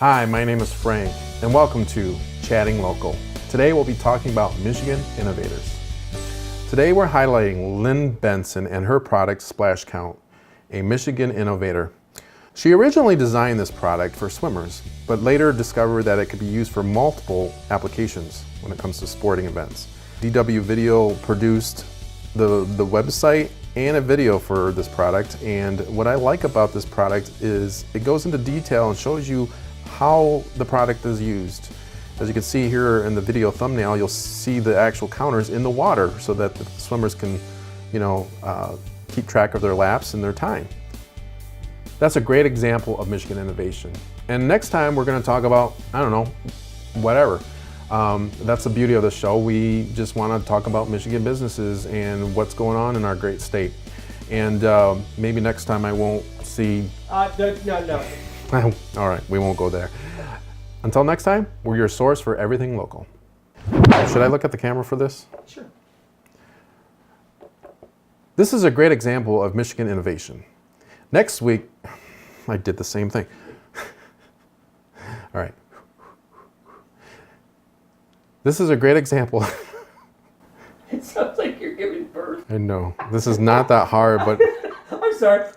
Hi, my name is Frank, and welcome to Chatting Local. Today we'll be talking about Michigan innovators. Today we're highlighting Lynn Benson and her product Splash Count, a Michigan innovator. She originally designed this product for swimmers, but later discovered that it could be used for multiple applications when it comes to sporting events. DW Video produced the website and a video for this product, and what I like about this product is it goes into detail and shows you how the product is used. As you can see here in the video thumbnail, you'll see the actual counters in the water so that the swimmers can, keep track of their laps and their time. That's a great example of Michigan innovation. And next time we're going to talk about, whatever. That's the beauty of the show. We just want to talk about Michigan businesses and what's going on in our great state. And maybe next time I won't see... No. All right, we won't go there. Until next time, we're your source for everything local. Should I look at the camera for this? Sure. This is a great example of Michigan innovation. Next week, I did the same thing. All right. This is a great example. It sounds like you're giving birth. I know, this is not that hard, but... I'm sorry.